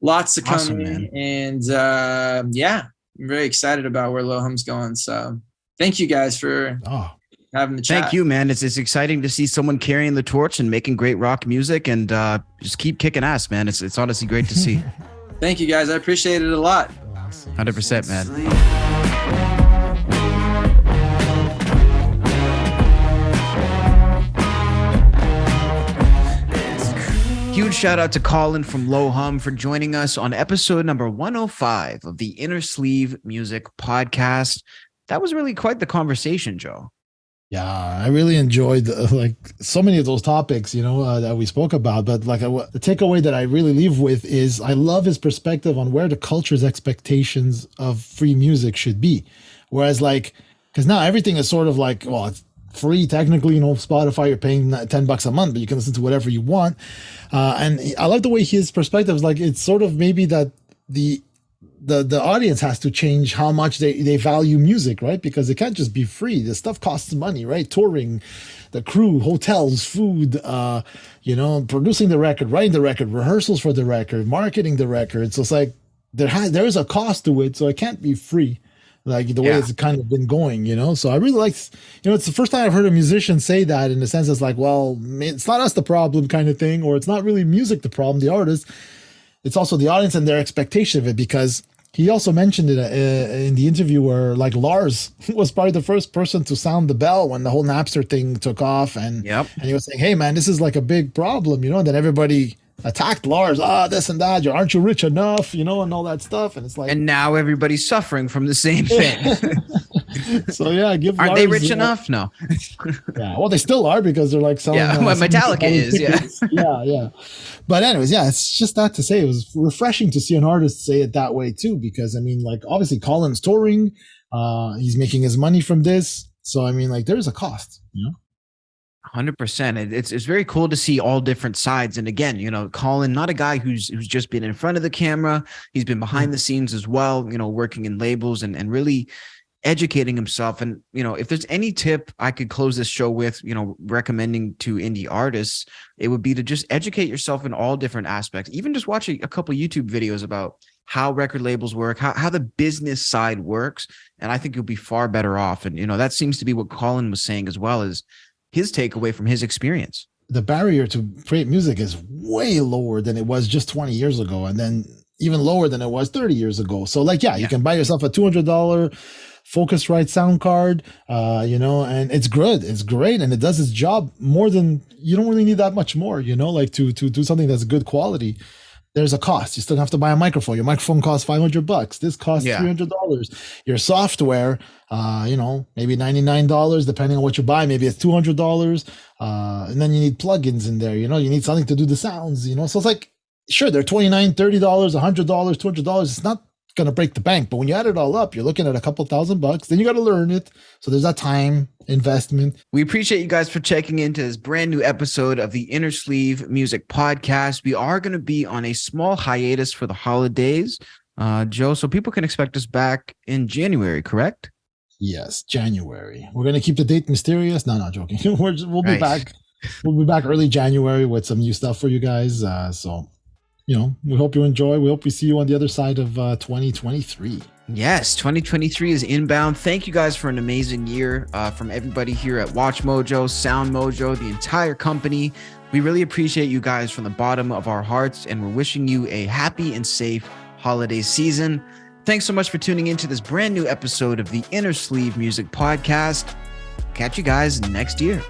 lots to come in. And yeah, I'm very excited about where Lohum's going. So thank you guys for having the chat. Thank you, man. It's exciting to see someone carrying the torch and making great rock music, and just keep kicking ass, man. It's honestly great to see. Thank you, guys. I appreciate it a lot. 100%, man. Huge shout out to Colin from Lohum for joining us on episode number 105 of the Inner Sleeve Music Podcast. That was really quite the conversation, Joe. Yeah, I really enjoyed like so many of those topics, you know, that we spoke about. But like the takeaway that I really leave with is I love his perspective on where the culture's expectations of free music should be. Whereas like, because now everything is sort of like, well, it's free technically, you know, Spotify, you're paying $10 a month, but you can listen to whatever you want. And I love the way his perspective is like, it's sort of maybe that the audience has to change how much they value music, right? Because it can't just be free. The stuff costs money, right? Touring, the crew, hotels, food, you know, producing the record, writing the record, rehearsals for the record, marketing the record. So it's like there is a cost to it, so it can't be free. Like the way it's kind of been going, you know? So I really like, you know, it's the first time I've heard a musician say that in the sense it's like, well, it's not us the problem kind of thing, or it's not really music the problem, the artist. It's also the audience and their expectation of it, because he also mentioned it in the interview where like Lars was probably the first person to sound the bell when the whole Napster thing took off. And he was saying, hey man, this is like a big problem, you know, and then everybody attacked Lars, this and that, aren't you rich enough, you know, and all that stuff. And it's like, and now everybody's suffering from the same thing. So yeah, aren't Lars, they rich enough? No. Yeah, well, they still are, because they're like selling. Metallica is, yeah. But anyways, yeah, it's just that to say it was refreshing to see an artist say it that way too, because I mean, like obviously Colin's touring, he's making his money from this, so I mean, like there's a cost, you know. 100%. It's very cool to see all different sides. And again, you know, Colin, not a guy who's just been in front of the camera. He's been behind the scenes as well, you know, working in labels and really educating himself. And, you know, if there's any tip I could close this show with, you know, recommending to indie artists, it would be to just educate yourself in all different aspects. Even just watch a couple YouTube videos about how record labels work, how the business side works. And I think you'll be far better off. And, you know, that seems to be what Colin was saying as well, as his takeaway from his experience. The barrier to create music is way lower than it was just 20 years ago. And then even lower than it was 30 years ago. So like, you can buy yourself a $200 Focusrite sound card, you know, and it's good. It's great. And it does its job more than, you don't really need that much more, you know, like to do something that's good quality. There's a cost. You still have to buy a microphone. Your microphone costs $500. This costs $300. Your software, you know, maybe $99, depending on what you buy. Maybe it's $200. And then you need plugins in there. You know, you need something to do the sounds, you know. So it's like, sure, they're $29, $30, $100, $200. It's not going to break the bank. But when you add it all up, you're looking at a couple $1,000. Then you got to learn it. So there's that time investment. We appreciate you guys for checking into this brand new episode of the Inner Sleeve Music Podcast. We are going to be on a small hiatus for the holidays, Joe, so people can expect us back in January, correct? Yes, January. We're going to keep the date mysterious. No, not joking. We'll be back. We'll be back early January with some new stuff for you guys. So we hope you enjoy. We hope we see you on the other side of 2023. Yes, 2023 is inbound. Thank you guys for an amazing year from everybody here at SoundMojo, SoundMojo, the entire company. We really appreciate you guys from the bottom of our hearts, and we're wishing you a happy and safe holiday season. Thanks so much for tuning into this brand new episode of the Inner Sleeve Music Podcast. Catch you guys next year.